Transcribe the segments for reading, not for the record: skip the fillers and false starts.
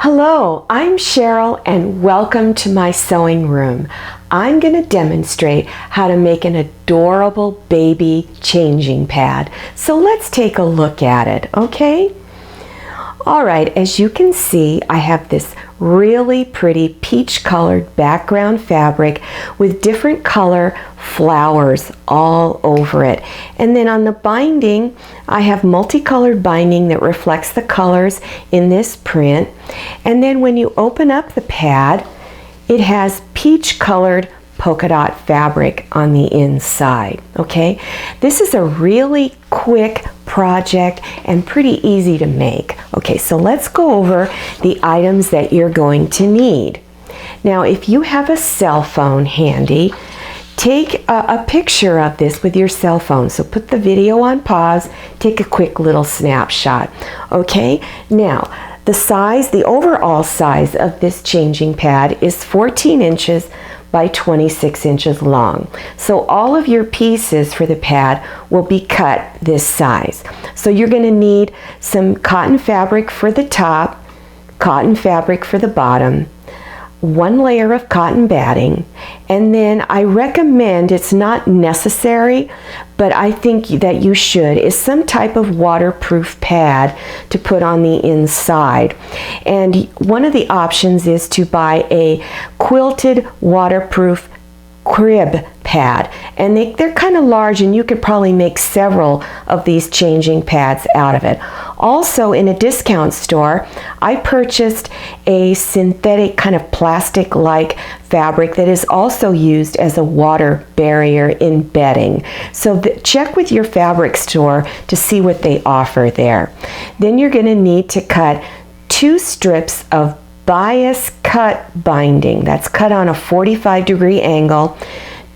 Hello, I'm Cheryl and welcome to my sewing room. I'm going to demonstrate how to make an adorable baby changing pad. So let's take a look at it, okay? Alright, as you can see, I have this really pretty peach colored background fabric with different color flowers all over it. And then on the binding, I have multicolored binding that reflects the colors in this print. And then when you open up the pad, it has peach colored polka dot fabric on the inside, okay? This is a really quick project and pretty easy to make. Okay, so let's go over the items that you're going to need. Now, if you have a cell phone handy, take a picture of this with your cell phone. So put the video on pause, take a quick little snapshot, okay? Now, the overall size of this changing pad is 14 inches by 26 inches long. So all of your pieces for the pad will be cut this size. So you're going to need some cotton fabric for the top, cotton fabric for the bottom, one layer of cotton batting, and then I recommend, it's not necessary, but I think that you should, is some type of waterproof pad to put on the inside. And one of the options is to buy a quilted waterproof crib pad, and they're kind of large, and you could probably make several of these changing pads out of it. Also, in a discount store, I purchased a synthetic kind of plastic-like fabric that is also used as a water barrier in bedding. So check with your fabric store to see what they offer there. Then you're going to need to cut 2 strips of bias cut binding. That's cut on a 45-degree angle,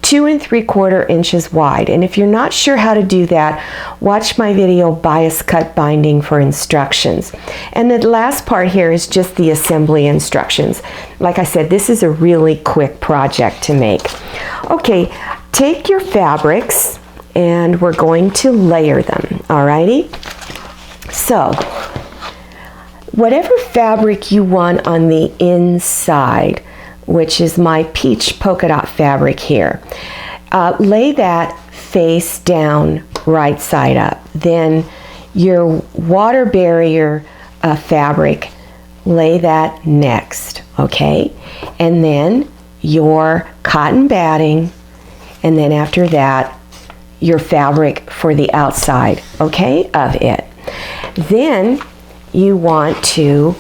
2 3/4 inches wide. And if you're not sure how to do that, watch my video bias cut binding for instructions. And the last part here is just the assembly instructions. Like I said, this is a really quick project to make. Okay, take your fabrics and we're going to layer them, alrighty? So, whatever fabric you want on the inside, which is my peach polka dot fabric here, lay that face down, right side up. Then your water barrier fabric, lay that next, okay? And then your cotton batting, and then after that, your fabric for the outside, okay, of it. Then you want to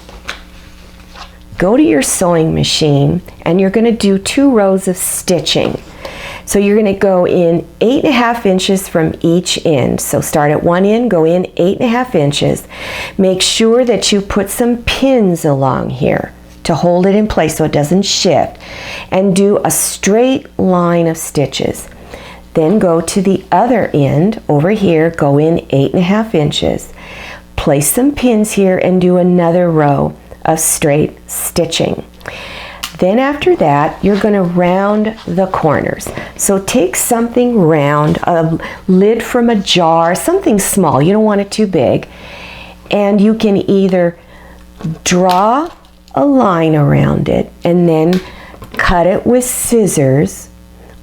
go to your sewing machine and you're going to do 2 rows of stitching. So you're going to go in 8.5 inches from each end. So start at one end, go in 8.5 inches. Make sure that you put some pins along here to hold it in place so it doesn't shift. And do a straight line of stitches. Then go to the other end over here, go in 8.5 inches. Place some pins here and do another row of straight stitching. Then after that, you're going to round the corners. So take something round, a lid from a jar, something small, you don't want it too big, and you can either draw a line around it and then cut it with scissors,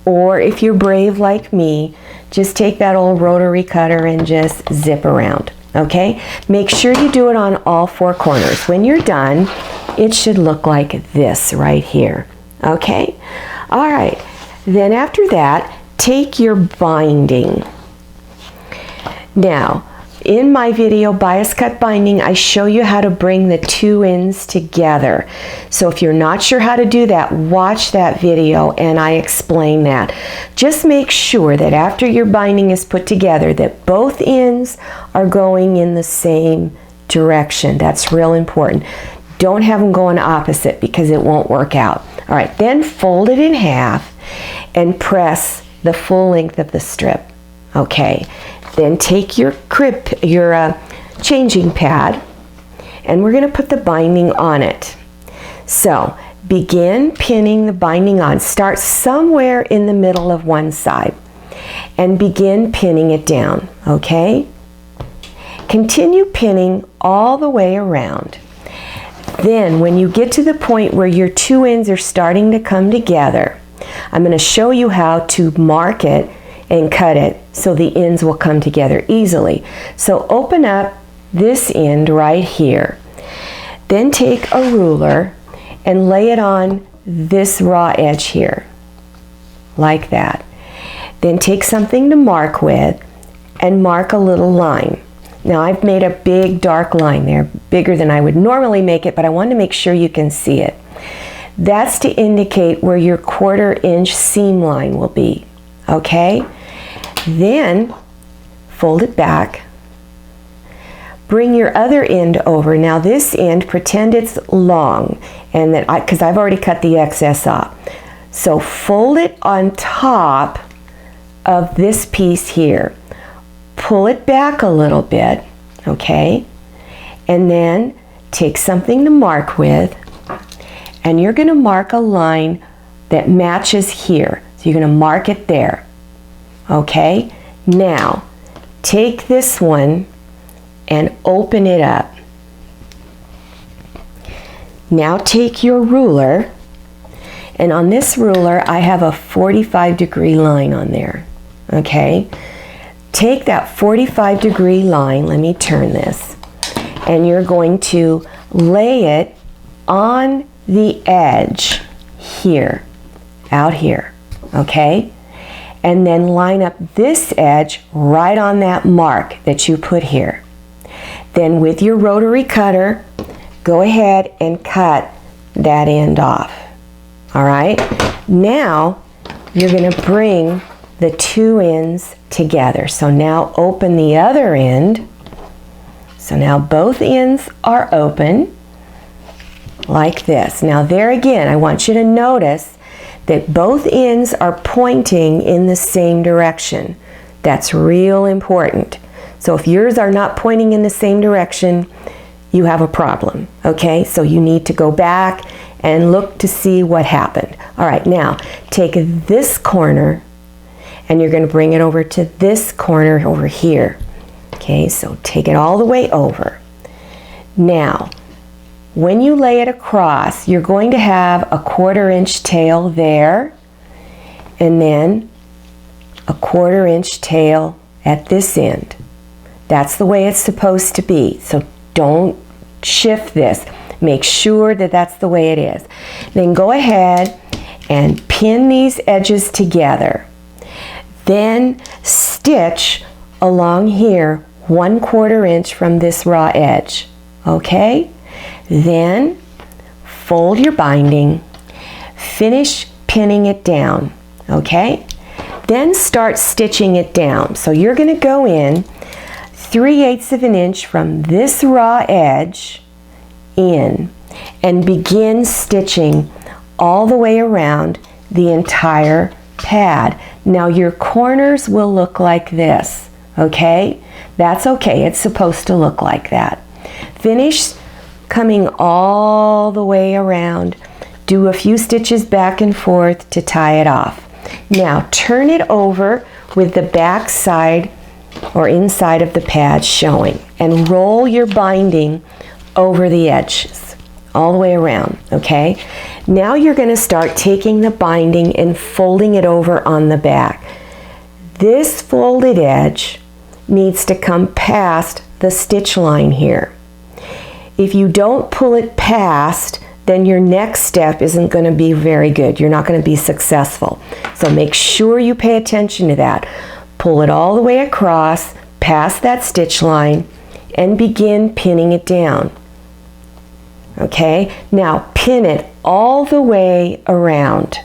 or if you're brave like me, just take that old rotary cutter and just zip around. Okay, make sure you do it on all 4 corners. When you're done, it should look like this right here. Okay, all right. Then after that, take your binding. Now, in my video bias cut binding, I show you how to bring the 2 ends together. So if you're not sure how to do that, watch that video and I explain that. Just make sure that after your binding is put together that both ends are going in the same direction. That's real important. Don't have them going opposite because it won't work out. All right, then fold it in half and press the full length of the strip. Okay. Then take your changing pad, and we're going to put the binding on it. So begin pinning the binding on. Start somewhere in the middle of one side and begin pinning it down, okay? Continue pinning all the way around. Then when you get to the point where your two ends are starting to come together, I'm going to show you how to mark it and cut it so the ends will come together easily. So open up this end right here. Then take a ruler and lay it on this raw edge here, like that. Then take something to mark with and mark a little line. Now I've made a big dark line there, bigger than I would normally make it, but I wanted to make sure you can see it. That's to indicate where your 1/4 inch seam line will be, okay? Then fold it back. Bring your other end over. Now this end, pretend it's long, and that because I've already cut the excess off. So fold it on top of this piece here. Pull it back a little bit, okay? And then take something to mark with, and you're going to mark a line that matches here. So you're going to mark it there, okay? Now, take this one and open it up. Now take your ruler, and on this ruler I have a 45-degree line on there, okay? Take that 45-degree line, let me turn this, and you're going to lay it on the edge here, out here, okay? And then line up this edge right on that mark that you put here. Then with your rotary cutter, go ahead and cut that end off, all right? Now you're going to bring the two ends together. So now open the other end. So now both ends are open like this. Now there again, I want you to notice that both ends are pointing in the same direction. That's real important. So if yours are not pointing in the same direction, you have a problem, okay? So you need to go back and look to see what happened. All right, now take this corner and you're going to bring it over to this corner over here. Okay, so take it all the way over. Now, when you lay it across, you're going to have a 1/4 inch tail there, and then a 1/4 inch tail at this end. That's the way it's supposed to be, so don't shift this. Make sure that that's the way it is. Then go ahead and pin these edges together. Then stitch along here 1/4 inch from this raw edge, okay? Then fold your binding, finish pinning it down, okay? Then start stitching it down. So you're going to go in 3/8 of an inch from this raw edge in and begin stitching all the way around the entire pad. Now your corners will look like this, okay? That's okay, it's supposed to look like that. Finish coming all the way around. Do a few stitches back and forth to tie it off. Now turn it over with the back side or inside of the pad showing, and roll your binding over the edges all the way around, okay? Now you're going to start taking the binding and folding it over on the back. This folded edge needs to come past the stitch line here. If you don't pull it past, then your next step isn't going to be very good. You're not going to be successful. So make sure you pay attention to that. Pull it all the way across, past that stitch line, and begin pinning it down. Okay, now pin it all the way around.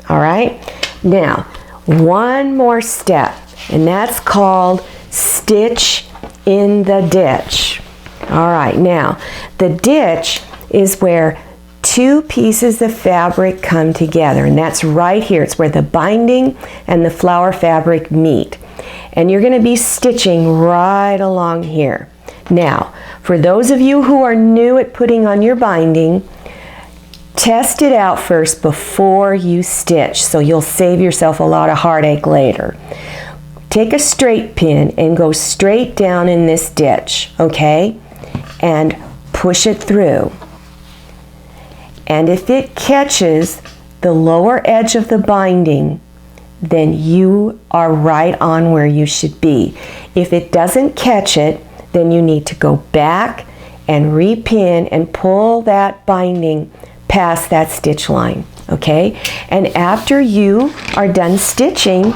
All right, now one more step, and that's called stitch in the ditch. All right, now the ditch is where two pieces of fabric come together, and that's right here. It's where the binding and the flower fabric meet, and you're going to be stitching right along here. Now, for those of you who are new at putting on your binding, test it out first before you stitch, so you'll save yourself a lot of heartache later. Take a straight pin and go straight down in this ditch, okay? And push it through. And if it catches the lower edge of the binding, then you are right on where you should be. If it doesn't catch it, then you need to go back and repin and pull that binding past that stitch line, okay? And after you are done stitching,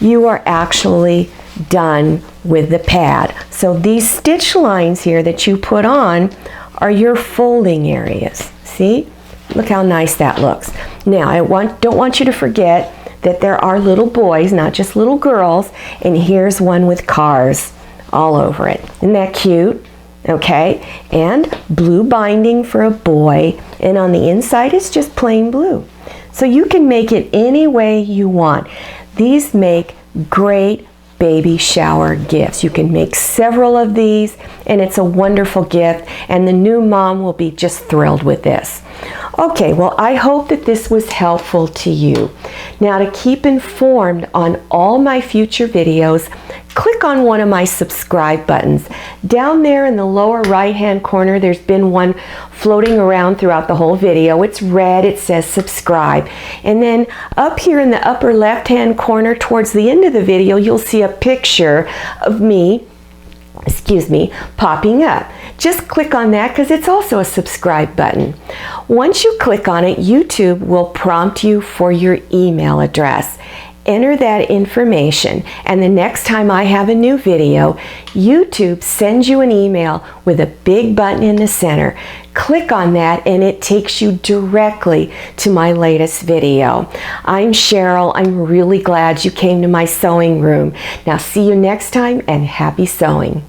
you are actually done with the pad. So these stitch lines here that you put on are your folding areas. See? Look how nice that looks. Now, I don't want you to forget that there are little boys, not just little girls, and here's one with cars all over it. Isn't that cute? Okay, and blue binding for a boy, and on the inside is just plain blue. So you can make it any way you want. These make great baby shower gifts. You can make several of these, and it's a wonderful gift, and the new mom will be just thrilled with this. Okay, well, I hope that this was helpful to you. Now, to keep informed on all my future videos, click on one of my subscribe buttons. Down there in the lower right-hand corner, there's been one floating around throughout the whole video. It's red, it says subscribe. And then up here in the upper left-hand corner towards the end of the video, you'll see a picture of me, popping up. Just click on that because it's also a subscribe button. Once you click on it, YouTube will prompt you for your email address. Enter that information, and the next time I have a new video, YouTube sends you an email with a big button in the center. Click on that and it takes you directly to my latest video. I'm Cheryl. I'm really glad you came to my sewing room. Now see you next time, and happy sewing.